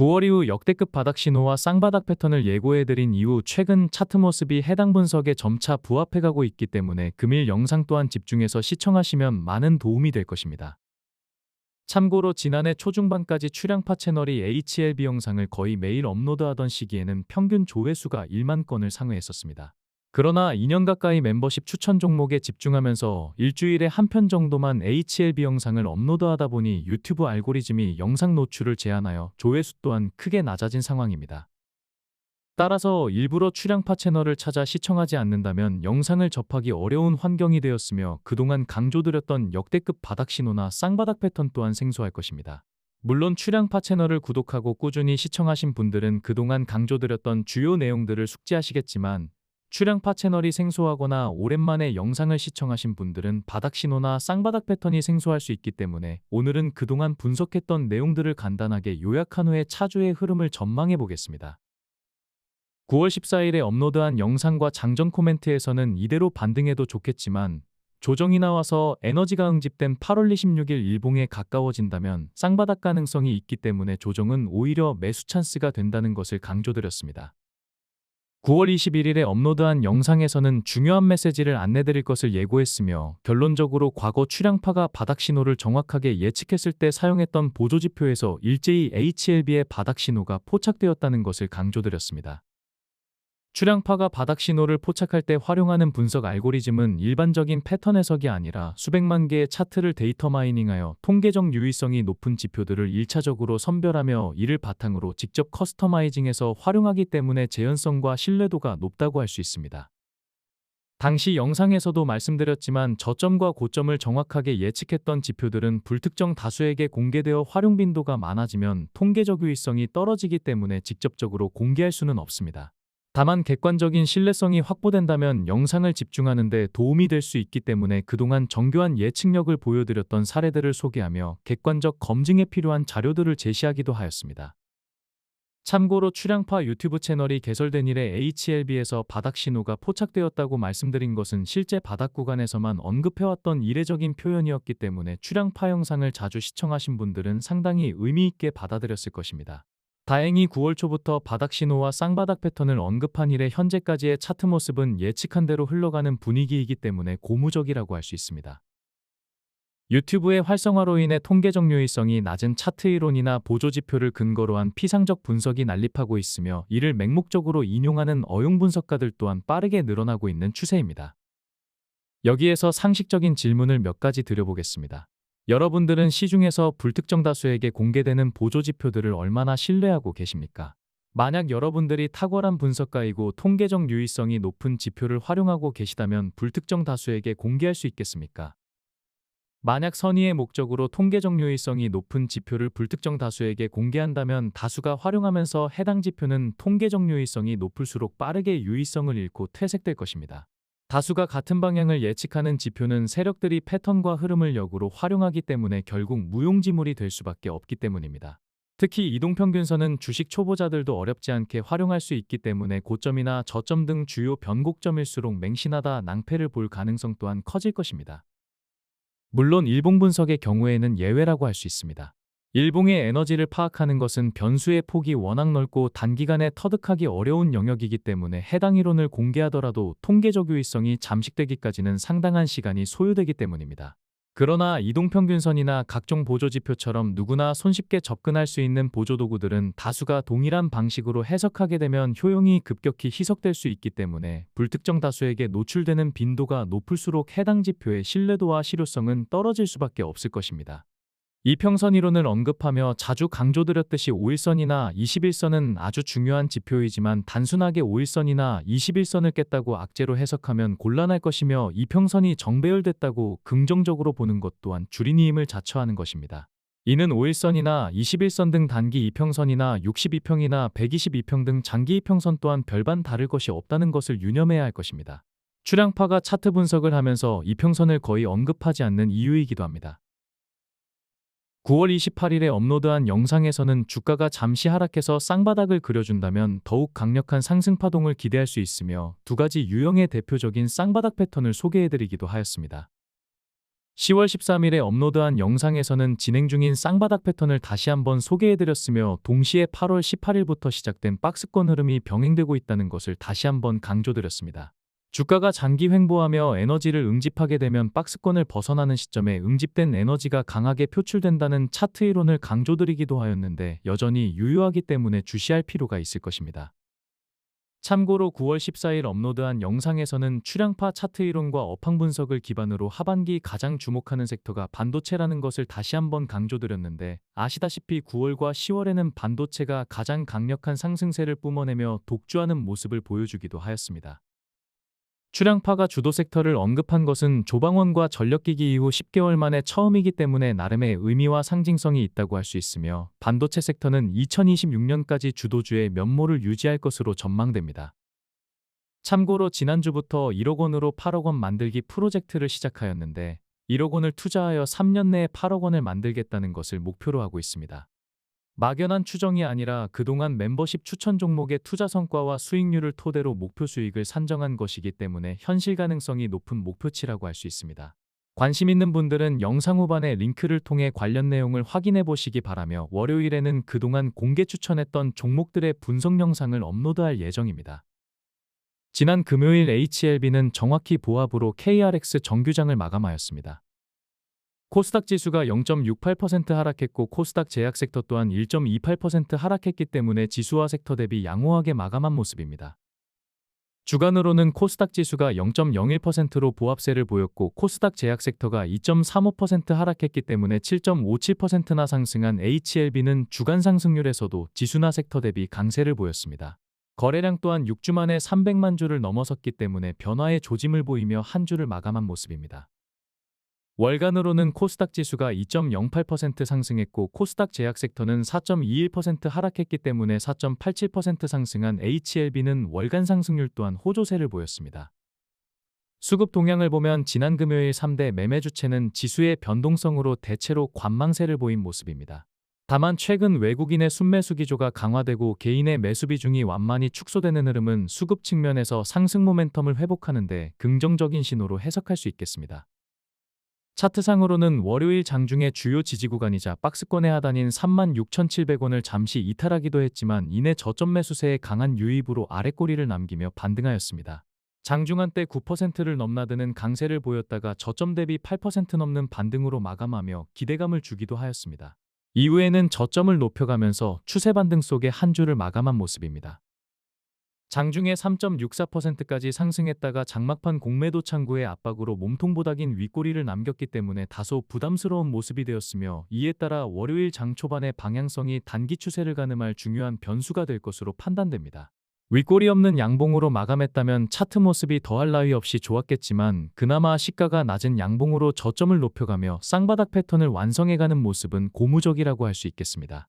9월 이후 역대급 바닥 신호와 쌍바닥 패턴을 예고해드린 이후 최근 차트 모습이 해당 분석에 점차 부합해가고 있기 때문에 금일 영상 또한 집중해서 시청하시면 많은 도움이 될 것입니다. 참고로 지난해 초중반까지 출향파 채널이 HLB 영상을 거의 매일 업로드하던 시기에는 평균 조회수가 1만 건을 상회했었습니다. 그러나 2년 가까이 멤버십 추천 종목에 집중하면서 일주일에 한 편 정도만 HLB 영상을 업로드하다 보니 유튜브 알고리즘이 영상 노출을 제한하여 조회수 또한 크게 낮아진 상황입니다. 따라서 일부러 출향파 채널을 찾아 시청하지 않는다면 영상을 접하기 어려운 환경이 되었으며 그동안 강조드렸던 역대급 바닥 신호나 쌍바닥 패턴 또한 생소할 것입니다. 물론 출향파 채널을 구독하고 꾸준히 시청하신 분들은 그동안 강조드렸던 주요 내용들을 숙지하시겠지만 출향파 채널이 생소하거나 오랜만에 영상을 시청하신 분들은 바닥 신호나 쌍바닥 패턴이 생소할 수 있기 때문에 오늘은 그동안 분석했던 내용들을 간단하게 요약한 후에 차주의 흐름을 전망해 보겠습니다. 9월 14일에 업로드한 영상과 장전 코멘트에서는 이대로 반등해도 좋겠지만 조정이 나와서 에너지가 응집된 8월 26일 일봉에 가까워진다면 쌍바닥 가능성이 있기 때문에 조정은 오히려 매수 찬스가 된다는 것을 강조드렸습니다. 9월 21일에 업로드한 영상에서는 중요한 메시지를 안내드릴 것을 예고했으며 결론적으로 과거 출향파가 바닥 신호를 정확하게 예측했을 때 사용했던 보조지표에서 일제히 HLB의 바닥 신호가 포착되었다는 것을 강조드렸습니다. 출향파가 바닥 신호를 포착할 때 활용하는 분석 알고리즘은 일반적인 패턴 해석이 아니라 수백만 개의 차트를 데이터 마이닝하여 통계적 유의성이 높은 지표들을 1차적으로 선별하며 이를 바탕으로 직접 커스터마이징해서 활용하기 때문에 재현성과 신뢰도가 높다고 할 수 있습니다. 당시 영상에서도 말씀드렸지만 저점과 고점을 정확하게 예측했던 지표들은 불특정 다수에게 공개되어 활용 빈도가 많아지면 통계적 유의성이 떨어지기 때문에 직접적으로 공개할 수는 없습니다. 다만 객관적인 신뢰성이 확보된다면 영상을 집중하는 데 도움이 될 수 있기 때문에 그동안 정교한 예측력을 보여드렸던 사례들을 소개하며 객관적 검증에 필요한 자료들을 제시하기도 하였습니다. 참고로 출향파 유튜브 채널이 개설된 이래 HLB에서 바닥 신호가 포착되었다고 말씀드린 것은 실제 바닥 구간에서만 언급해왔던 이례적인 표현이었기 때문에 출향파 영상을 자주 시청하신 분들은 상당히 의미 있게 받아들였을 것입니다. 다행히 9월 초부터 바닥 신호와 쌍바닥 패턴을 언급한 이래 현재까지의 차트 모습은 예측한 대로 흘러가는 분위기이기 때문에 고무적이라고 할 수 있습니다. 유튜브의 활성화로 인해 통계적 유의성이 낮은 차트 이론이나 보조지표를 근거로 한 피상적 분석이 난립하고 있으며 이를 맹목적으로 인용하는 어용 분석가들 또한 빠르게 늘어나고 있는 추세입니다. 여기에서 상식적인 질문을 몇 가지 드려보겠습니다. 여러분들은 시중에서 불특정 다수에게 공개되는 보조지표들을 얼마나 신뢰하고 계십니까? 만약 여러분들이 탁월한 분석가이고 통계적 유의성이 높은 지표를 활용하고 계시다면 불특정 다수에게 공개할 수 있겠습니까? 만약 선의의 목적으로 통계적 유의성이 높은 지표를 불특정 다수에게 공개한다면 다수가 활용하면서 해당 지표는 통계적 유의성이 높을수록 빠르게 유의성을 잃고 퇴색될 것입니다. 다수가 같은 방향을 예측하는 지표는 세력들이 패턴과 흐름을 역으로 활용하기 때문에 결국 무용지물이 될 수밖에 없기 때문입니다. 특히 이동평균선은 주식 초보자들도 어렵지 않게 활용할 수 있기 때문에 고점이나 저점 등 주요 변곡점일수록 맹신하다 낭패를 볼 가능성 또한 커질 것입니다. 물론 일봉 분석의 경우에는 예외라고 할 수 있습니다. 일봉의 에너지를 파악하는 것은 변수의 폭이 워낙 넓고 단기간에 터득하기 어려운 영역이기 때문에 해당 이론을 공개하더라도 통계적 유의성이 잠식되기까지는 상당한 시간이 소요되기 때문입니다. 그러나 이동평균선이나 각종 보조지표처럼 누구나 손쉽게 접근할 수 있는 보조도구들은 다수가 동일한 방식으로 해석하게 되면 효용이 급격히 희석될 수 있기 때문에 불특정 다수에게 노출되는 빈도가 높을수록 해당 지표의 신뢰도와 실효성은 떨어질 수밖에 없을 것입니다. 이평선 이론을 언급하며 자주 강조드렸듯이 5일선이나 21선은 아주 중요한 지표이지만 단순하게 5일선이나 21선을 깼다고 악재로 해석하면 곤란할 것이며 이평선이 정배열됐다고 긍정적으로 보는 것 또한 줄이니 힘을 자처하는 것입니다. 이는 5일선이나 21선 등 단기 이평선이나 62평이나 122평 등 장기 이평선 또한 별반 다를 것이 없다는 것을 유념해야 할 것입니다. 출향파가 차트 분석을 하면서 이평선을 거의 언급하지 않는 이유이기도 합니다. 9월 28일에 업로드한 영상에서는 주가가 잠시 하락해서 쌍바닥을 그려준다면 더욱 강력한 상승파동을 기대할 수 있으며 두 가지 유형의 대표적인 쌍바닥 패턴을 소개해드리기도 하였습니다. 10월 13일에 업로드한 영상에서는 진행 중인 쌍바닥 패턴을 다시 한번 소개해드렸으며 동시에 8월 18일부터 시작된 박스권 흐름이 병행되고 있다는 것을 다시 한번 강조드렸습니다. 주가가 장기 횡보하며 에너지를 응집하게 되면 박스권을 벗어나는 시점에 응집된 에너지가 강하게 표출된다는 차트 이론을 강조드리기도 하였는데 여전히 유효하기 때문에 주시할 필요가 있을 것입니다. 참고로 9월 14일 업로드한 영상에서는 출량파 차트 이론과 업황 분석을 기반으로 하반기 가장 주목하는 섹터가 반도체라는 것을 다시 한번 강조드렸는데 아시다시피 9월과 10월에는 반도체가 가장 강력한 상승세를 뿜어내며 독주하는 모습을 보여주기도 하였습니다. 출량파가 주도 섹터를 언급한 것은 조방원과 전력기기 이후 10개월 만에 처음이기 때문에 나름의 의미와 상징성이 있다고 할 수 있으며 반도체 섹터는 2026년까지 주도주의 면모를 유지할 것으로 전망됩니다. 참고로 지난주부터 1억 원으로 8억 원 만들기 프로젝트를 시작하였는데 1억 원을 투자하여 3년 내에 8억 원을 만들겠다는 것을 목표로 하고 있습니다. 막연한 추정이 아니라 그동안 멤버십 추천 종목의 투자 성과와 수익률을 토대로 목표 수익을 산정한 것이기 때문에 현실 가능성이 높은 목표치라고 할 수 있습니다. 관심 있는 분들은 영상 후반의 링크를 통해 관련 내용을 확인해 보시기 바라며 월요일에는 그동안 공개 추천했던 종목들의 분석 영상을 업로드할 예정입니다. 지난 금요일 HLB는 정확히 보합으로 KRX 정규장을 마감하였습니다. 코스닥 지수가 0.68% 하락했고 코스닥 제약 섹터 또한 1.28% 하락했기 때문에 지수와 섹터 대비 양호하게 마감한 모습입니다. 주간으로는 코스닥 지수가 0.01%로 보합세를 보였고 코스닥 제약 섹터가 2.35% 하락했기 때문에 7.57%나 상승한 HLB는 주간 상승률에서도 지수나 섹터 대비 강세를 보였습니다. 거래량 또한 6주 만에 300만 주를 넘어섰기 때문에 변화의 조짐을 보이며 한 주를 마감한 모습입니다. 월간으로는 코스닥 지수가 2.08% 상승했고 코스닥 제약 섹터는 4.21% 하락했기 때문에 4.87% 상승한 HLB는 월간 상승률 또한 호조세를 보였습니다. 수급 동향을 보면 지난 금요일 3대 매매 주체는 지수의 변동성으로 대체로 관망세를 보인 모습입니다. 다만 최근 외국인의 순매수 기조가 강화되고 개인의 매수 비중이 완만히 축소되는 흐름은 수급 측면에서 상승 모멘텀을 회복하는 데 긍정적인 신호로 해석할 수 있겠습니다. 차트상으로는 월요일 장중의 주요 지지 구간이자 박스권의 하단인 36,700원을 잠시 이탈하기도 했지만 이내 저점 매수세의 강한 유입으로 아랫꼬리를 남기며 반등하였습니다. 장중 한때 9%를 넘나드는 강세를 보였다가 저점 대비 8% 넘는 반등으로 마감하며 기대감을 주기도 하였습니다. 이후에는 저점을 높여가면서 추세 반등 속에 한 주를 마감한 모습입니다. 장중에 3.64%까지 상승했다가 장막판 공매도 창구의 압박으로 몸통보닥인 윗꼬리를 남겼기 때문에 다소 부담스러운 모습이 되었으며 이에 따라 월요일 장 초반의 방향성이 단기 추세를 가늠할 중요한 변수가 될 것으로 판단됩니다. 윗꼬리 없는 양봉으로 마감했다면 차트 모습이 더할 나위 없이 좋았겠지만 그나마 시가가 낮은 양봉으로 저점을 높여가며 쌍바닥 패턴을 완성해가는 모습은 고무적이라고 할 수 있겠습니다.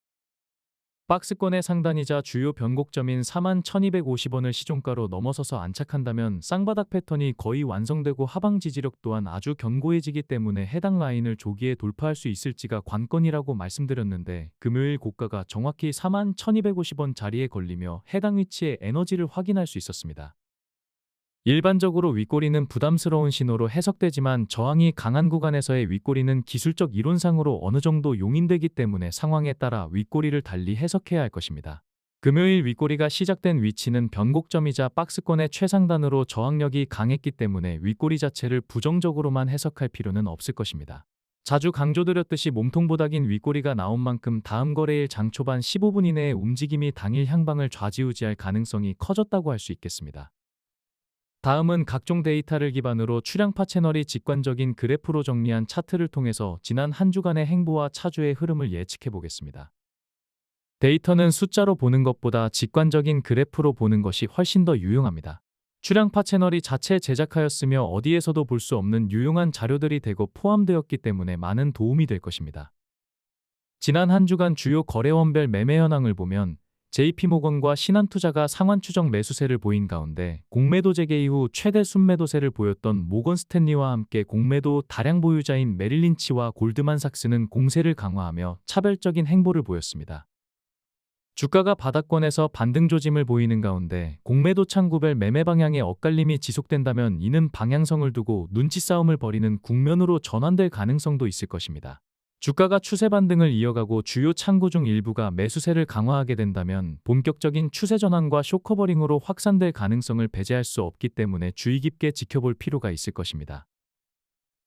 박스권의 상단이자 주요 변곡점인 41,250원을 시종가로 넘어서서 안착한다면 쌍바닥 패턴이 거의 완성되고 하방 지지력 또한 아주 견고해지기 때문에 해당 라인을 조기에 돌파할 수 있을지가 관건이라고 말씀드렸는데 금요일 고가가 정확히 41,250원 자리에 걸리며 해당 위치의 에너지를 확인할 수 있었습니다. 일반적으로 윗꼬리는 부담스러운 신호로 해석되지만 저항이 강한 구간에서의 윗꼬리는 기술적 이론상으로 어느 정도 용인되기 때문에 상황에 따라 윗꼬리를 달리 해석해야 할 것입니다. 금요일 윗꼬리가 시작된 위치는 변곡점이자 박스권의 최상단으로 저항력이 강했기 때문에 윗꼬리 자체를 부정적으로만 해석할 필요는 없을 것입니다. 자주 강조드렸듯이 몸통보닥인 윗꼬리가 나온 만큼 다음 거래일 장 초반 15분 이내의 움직임이 당일 향방을 좌지우지할 가능성이 커졌다고 할 수 있겠습니다. 다음은 각종 데이터를 기반으로 출량파 채널이 직관적인 그래프로 정리한 차트를 통해서 지난 한 주간의 행보와 차주의 흐름을 예측해 보겠습니다. 데이터는 숫자로 보는 것보다 직관적인 그래프로 보는 것이 훨씬 더 유용합니다. 출량파 채널이 자체 제작하였으며 어디에서도 볼 수 없는 유용한 자료들이 대거 포함되었기 때문에 많은 도움이 될 것입니다. 지난 한 주간 주요 거래원별 매매 현황을 보면 JP모건과 신한투자가 상환 추정 매수세를 보인 가운데 공매도 재개 이후 최대 순매도세를 보였던 모건스탠리와 함께 공매도 다량 보유자인 메릴린치와 골드만삭스는 공세를 강화하며 차별적인 행보를 보였습니다. 주가가 바닥권에서 반등 조짐을 보이는 가운데 공매도 창구별 매매 방향의 엇갈림이 지속된다면 이는 방향성을 두고 눈치 싸움을 벌이는 국면으로 전환될 가능성도 있을 것입니다. 주가가 추세 반등을 이어가고 주요 창구 중 일부가 매수세를 강화하게 된다면 본격적인 추세 전환과 쇼커버링으로 확산될 가능성을 배제할 수 없기 때문에 주의 깊게 지켜볼 필요가 있을 것입니다.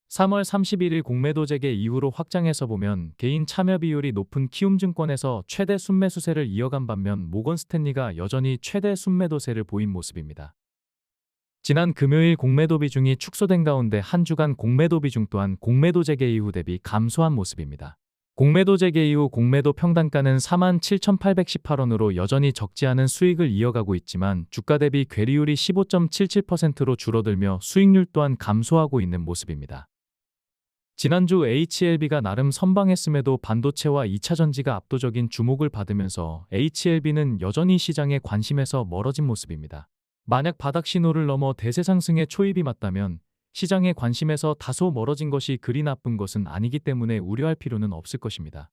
3월 31일 공매도 재개 이후로 확장해서 보면 개인 참여 비율이 높은 키움증권에서 최대 순매수세를 이어간 반면 모건스탠리가 여전히 최대 순매도세를 보인 모습입니다. 지난 금요일 공매도 비중이 축소된 가운데 한 주간 공매도 비중 또한 공매도 재개 이후 대비 감소한 모습입니다. 공매도 재개 이후 공매도 평단가는 47,818원으로 여전히 적지 않은 수익을 이어가고 있지만 주가 대비 괴리율이 15.77%로 줄어들며 수익률 또한 감소하고 있는 모습입니다. 지난주 HLB가 나름 선방했음에도 반도체와 2차전지가 압도적인 주목을 받으면서 HLB는 여전히 시장의 관심에서 멀어진 모습입니다. 만약 바닥 신호를 넘어 대세 상승의 초입이 맞다면 시장의 관심에서 다소 멀어진 것이 그리 나쁜 것은 아니기 때문에 우려할 필요는 없을 것입니다.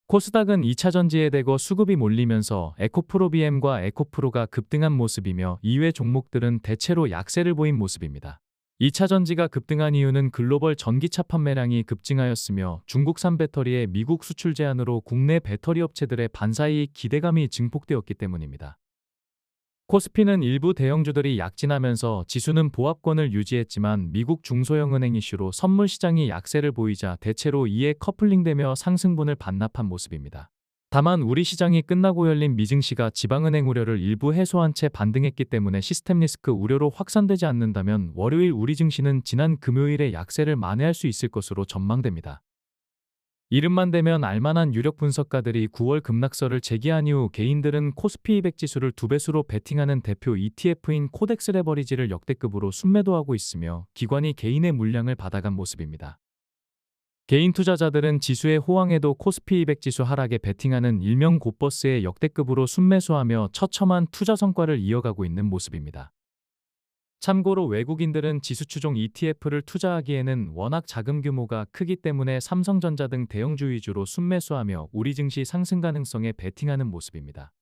코스닥은 2차전지에 대거 수급이 몰리면서 에코프로비엠과 에코프로가 급등한 모습이며 이외 종목들은 대체로 약세를 보인 모습입니다. 2차전지가 급등한 이유는 글로벌 전기차 판매량이 급증하였으며 중국산 배터리의 미국 수출 제한으로 국내 배터리 업체들의 반사이익 기대감이 증폭되었기 때문입니다. 코스피는 일부 대형주들이 약진하면서 지수는 보합권을 유지했지만 미국 중소형은행 이슈로 선물 시장이 약세를 보이자 대체로 이에 커플링되며 상승분을 반납한 모습입니다. 다만 우리 시장이 끝나고 열린 미증시가 지방은행 우려를 일부 해소한 채 반등했기 때문에 시스템 리스크 우려로 확산되지 않는다면 월요일 우리 증시는 지난 금요일의 약세를 만회할 수 있을 것으로 전망됩니다. 이름만 대면 알만한 유력 분석가들이 9월 급락설을 제기한 이후 개인들은 코스피 200 지수를 2배수로 베팅하는 대표 ETF인 코덱스 레버리지를 역대급으로 순매도하고 있으며 기관이 개인의 물량을 받아간 모습입니다. 개인 투자자들은 지수의 호황에도 코스피 200 지수 하락에 베팅하는 일명 곧버스의 역대급으로 순매수하며 처참한 투자 성과를 이어가고 있는 모습입니다. 참고로 외국인들은 지수 추종 ETF를 투자하기에는 워낙 자금 규모가 크기 때문에 삼성전자 등 대형주 위주로 순매수하며 우리 증시 상승 가능성에 베팅하는 모습입니다.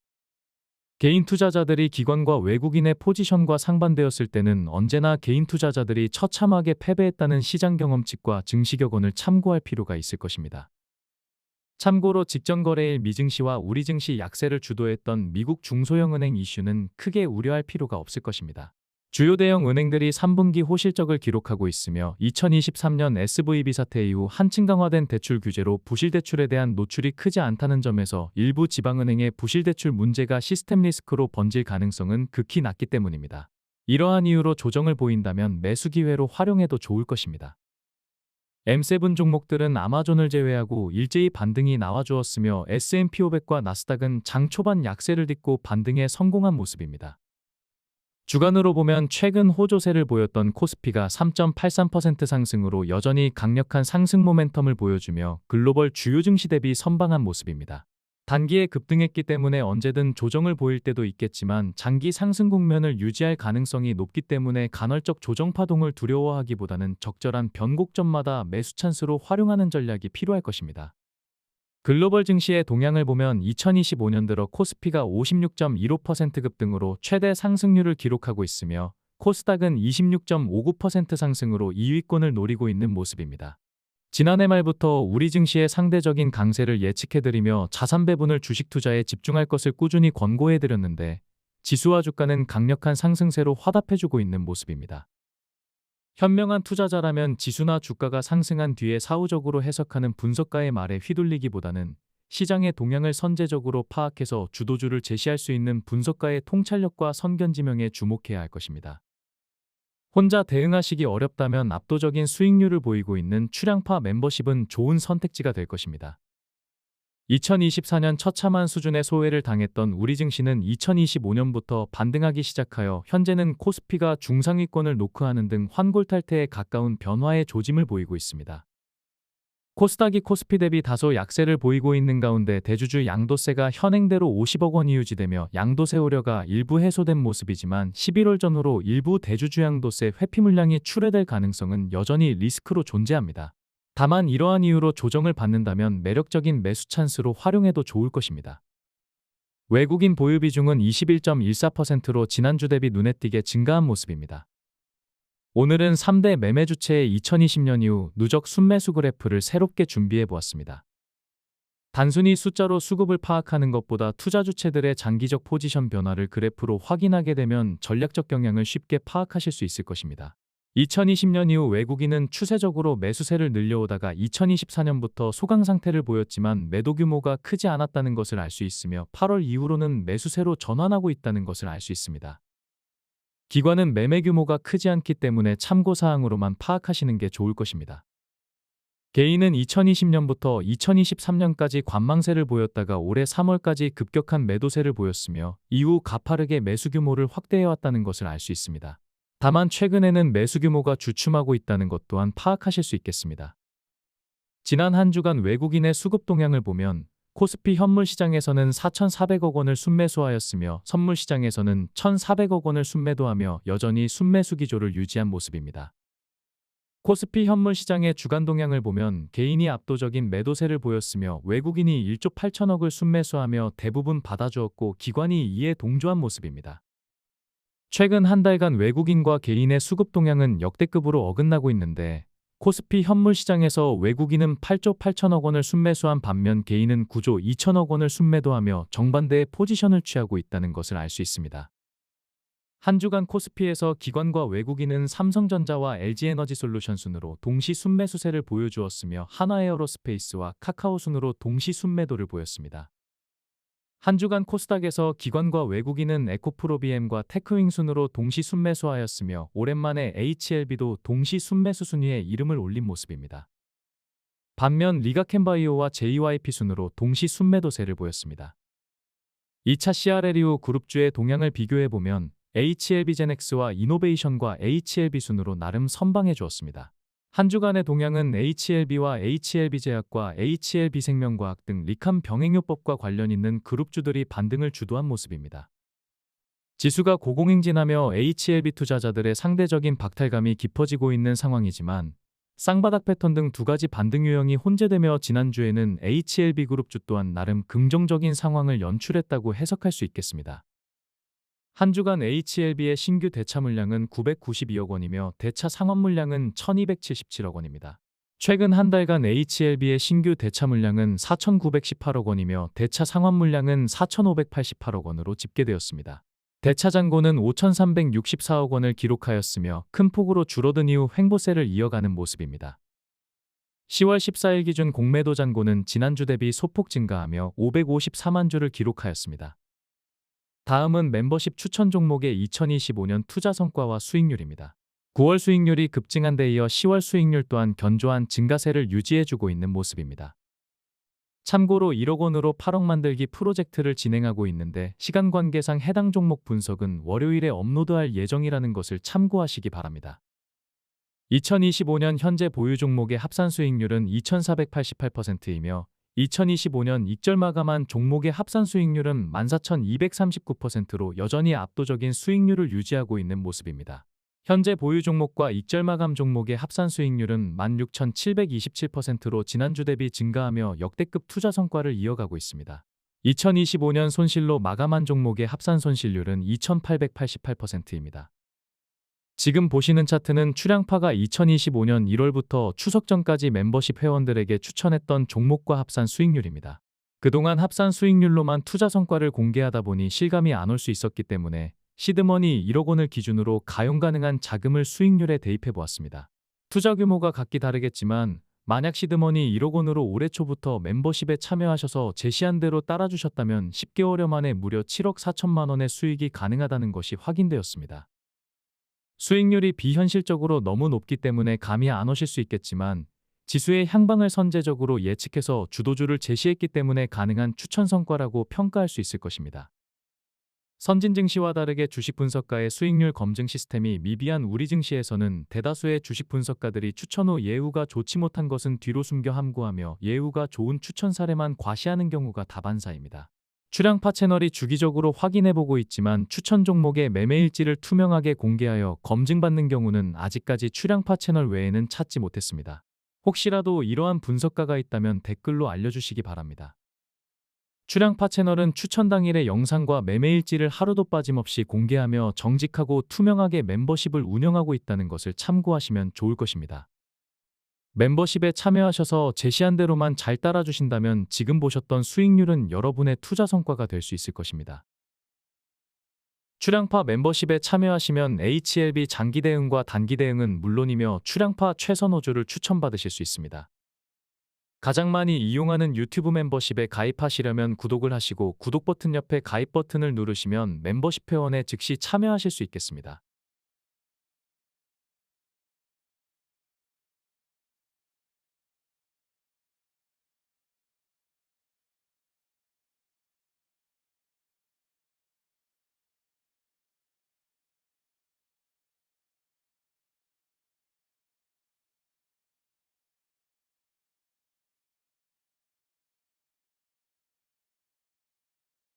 개인 투자자들이 기관과 외국인의 포지션과 상반되었을 때는 언제나 개인 투자자들이 처참하게 패배했다는 시장 경험칙과 증시 격언을 참고할 필요가 있을 것입니다. 참고로 직전 거래일 미증시와 우리 증시 약세를 주도했던 미국 중소형은행 이슈는 크게 우려할 필요가 없을 것입니다. 주요 대형 은행들이 3분기 호실적을 기록하고 있으며 2023년 SVB 사태 이후 한층 강화된 대출 규제로 부실대출에 대한 노출이 크지 않다는 점에서 일부 지방은행의 부실대출 문제가 시스템 리스크로 번질 가능성은 극히 낮기 때문입니다. 이러한 이유로 조정을 보인다면 매수 기회로 활용해도 좋을 것입니다. M7 종목들은 아마존을 제외하고 일제히 반등이 나와주었으며 S&P 500과 나스닥은 장 초반 약세를 딛고 반등에 성공한 모습입니다. 주간으로 보면 최근 호조세를 보였던 코스피가 3.83% 상승으로 여전히 강력한 상승 모멘텀을 보여주며 글로벌 주요 증시 대비 선방한 모습입니다. 단기에 급등했기 때문에 언제든 조정을 보일 때도 있겠지만 장기 상승 국면을 유지할 가능성이 높기 때문에 간헐적 조정 파동을 두려워하기보다는 적절한 변곡점마다 매수 찬스로 활용하는 전략이 필요할 것입니다. 글로벌 증시의 동향을 보면 2025년 들어 코스피가 56.15% 급등으로 최대 상승률을 기록하고 있으며 코스닥은 26.59% 상승으로 2위권을 노리고 있는 모습입니다. 지난해 말부터 우리 증시의 상대적인 강세를 예측해드리며 자산 배분을 주식 투자에 집중할 것을 꾸준히 권고해드렸는데 지수와 주가는 강력한 상승세로 화답해주고 있는 모습입니다. 현명한 투자자라면 지수나 주가가 상승한 뒤에 사후적으로 해석하는 분석가의 말에 휘둘리기보다는 시장의 동향을 선제적으로 파악해서 주도주를 제시할 수 있는 분석가의 통찰력과 선견지명에 주목해야 할 것입니다. 혼자 대응하시기 어렵다면 압도적인 수익률을 보이고 있는 출양파 멤버십은 좋은 선택지가 될 것입니다. 2024년 처참한 수준의 소외를 당했던 우리 증시는 2025년부터 반등하기 시작하여 현재는 코스피가 중상위권을 노크하는 등 환골탈태에 가까운 변화의 조짐을 보이고 있습니다. 코스닥이 코스피 대비 다소 약세를 보이고 있는 가운데 대주주 양도세가 현행대로 50억 원이 유지되며 양도세 우려가 일부 해소된 모습이지만 11월 전후로 일부 대주주 양도세 회피 물량이 출회될 가능성은 여전히 리스크로 존재합니다. 다만 이러한 이유로 조정을 받는다면 매력적인 매수 찬스로 활용해도 좋을 것입니다. 외국인 보유 비중은 21.14%로 지난주 대비 눈에 띄게 증가한 모습입니다. 오늘은 3대 매매 주체의 2020년 이후 누적 순매수 그래프를 새롭게 준비해 보았습니다. 단순히 숫자로 수급을 파악하는 것보다 투자 주체들의 장기적 포지션 변화를 그래프로 확인하게 되면 전략적 경향을 쉽게 파악하실 수 있을 것입니다. 2020년 이후 외국인은 추세적으로 매수세를 늘려오다가 2024년부터 소강 상태를 보였지만 매도 규모가 크지 않았다는 것을 알 수 있으며 8월 이후로는 매수세로 전환하고 있다는 것을 알 수 있습니다. 기관은 매매 규모가 크지 않기 때문에 참고사항으로만 파악하시는 게 좋을 것입니다. 개인은 2020년부터 2023년까지 관망세를 보였다가 올해 3월까지 급격한 매도세를 보였으며 이후 가파르게 매수 규모를 확대해왔다는 것을 알 수 있습니다. 다만 최근에는 매수 규모가 주춤하고 있다는 것 또한 파악하실 수 있겠습니다. 지난 한 주간 외국인의 수급 동향을 보면 코스피 현물 시장에서는 4,400억 원을 순매수하였으며 선물 시장에서는 1,400억 원을 순매도하며 여전히 순매수 기조를 유지한 모습입니다. 코스피 현물 시장의 주간 동향을 보면 개인이 압도적인 매도세를 보였으며 외국인이 1조 8천억을 순매수하며 대부분 받아주었고 기관이 이에 동조한 모습입니다. 최근 한 달간 외국인과 개인의 수급 동향은 역대급으로 어긋나고 있는데 코스피 현물 시장에서 외국인은 8조 8천억 원을 순매수한 반면 개인은 9조 2천억 원을 순매도하며 정반대의 포지션을 취하고 있다는 것을 알 수 있습니다. 한 주간 코스피에서 기관과 외국인은 삼성전자와 LG에너지솔루션 순으로 동시 순매수세를 보여주었으며 한화에어로스페이스와 카카오 순으로 동시 순매도를 보였습니다. 한 주간 코스닥에서 기관과 외국인은 에코프로비엠과 테크윙 순으로 동시 순매수하였으며 오랜만에 HLB도 동시 순매수 순위에 이름을 올린 모습입니다. 반면 리가켄바이오와 JYP 순으로 동시 순매도세를 보였습니다. 2차 CRL 이후 그룹주의 동향을 비교해보면 HLB제넥스와 이노베이션과 HLB 순으로 나름 선방해 주었습니다. 한 주간의 동향은 HLB와 HLB제약과 HLB생명과학 등 리캄 병행요법과 관련 있는 그룹주들이 반등을 주도한 모습입니다. 지수가 고공행진하며 HLB 투자자들의 상대적인 박탈감이 깊어지고 있는 상황이지만 쌍바닥 패턴 등 두 가지 반등 유형이 혼재되며 지난주에는 HLB 그룹주 또한 나름 긍정적인 상황을 연출했다고 해석할 수 있겠습니다. 한 주간 HLB의 신규 대차 물량은 992억 원이며 대차 상환 물량은 1277억 원입니다. 최근 한 달간 HLB의 신규 대차 물량은 4,918억 원이며 대차 상환 물량은 4,588억 원으로 집계되었습니다. 대차 잔고는 5,364억 원을 기록하였으며 큰 폭으로 줄어든 이후 횡보세를 이어가는 모습입니다. 10월 14일 기준 공매도 잔고는 지난주 대비 소폭 증가하며 554만 주를 기록하였습니다. 다음은 멤버십 추천 종목의 2025년 투자 성과와 수익률입니다. 9월 수익률이 급증한 데 이어 10월 수익률 또한 견조한 증가세를 유지해주고 있는 모습입니다. 참고로 1억 원으로 8억 만들기 프로젝트를 진행하고 있는데 시간 관계상 해당 종목 분석은 월요일에 업로드할 예정이라는 것을 참고하시기 바랍니다. 2025년 현재 보유 종목의 합산 수익률은 2,488%이며 2025년 익절 마감한 종목의 합산 수익률은 14,239%로 여전히 압도적인 수익률을 유지하고 있는 모습입니다. 현재 보유 종목과 익절 마감 종목의 합산 수익률은 16,727%로 지난주 대비 증가하며 역대급 투자 성과를 이어가고 있습니다. 2025년 손실로 마감한 종목의 합산 손실률은 2,888%입니다. 지금 보시는 차트는 출량파가 2025년 1월부터 추석 전까지 멤버십 회원들에게 추천했던 종목과 합산 수익률입니다. 그동안 합산 수익률로만 투자 성과를 공개하다 보니 실감이 안 올 수 있었기 때문에 시드머니 1억 원을 기준으로 가용 가능한 자금을 수익률에 대입해 보았습니다. 투자 규모가 각기 다르겠지만 만약 시드머니 1억 원으로 올해 초부터 멤버십에 참여하셔서 제시한 대로 따라주셨다면 10개월여 만에 무려 7억 4천만 원의 수익이 가능하다는 것이 확인되었습니다. 수익률이 비현실적으로 너무 높기 때문에 감이 안 오실 수 있겠지만 지수의 향방을 선제적으로 예측해서 주도주를 제시했기 때문에 가능한 추천 성과라고 평가할 수 있을 것입니다. 선진 증시와 다르게 주식 분석가의 수익률 검증 시스템이 미비한 우리 증시에서는 대다수의 주식 분석가들이 추천 후 예후가 좋지 못한 것은 뒤로 숨겨 함구하며 예후가 좋은 추천 사례만 과시하는 경우가 다반사입니다. 출량파 채널이 주기적으로 확인해보고 있지만 추천 종목의 매매일지를 투명하게 공개하여 검증받는 경우는 아직까지 출량파 채널 외에는 찾지 못했습니다. 혹시라도 이러한 분석가가 있다면 댓글로 알려주시기 바랍니다. 출향파 채널은 추천 당일의 영상과 매매일지를 하루도 빠짐없이 공개하며 정직하고 투명하게 멤버십을 운영하고 있다는 것을 참고하시면 좋을 것입니다. 멤버십에 참여하셔서 제시한 대로만 잘 따라주신다면 지금 보셨던 수익률은 여러분의 투자 성과가 될 수 있을 것입니다. 출향파 멤버십에 참여하시면 HLB 장기 대응과 단기 대응은 물론이며 출향파 최선 호주를 추천받으실 수 있습니다. 가장 많이 이용하는 유튜브 멤버십에 가입하시려면 구독을 하시고 구독 버튼 옆에 가입 버튼을 누르시면 멤버십 회원에 즉시 참여하실 수 있겠습니다.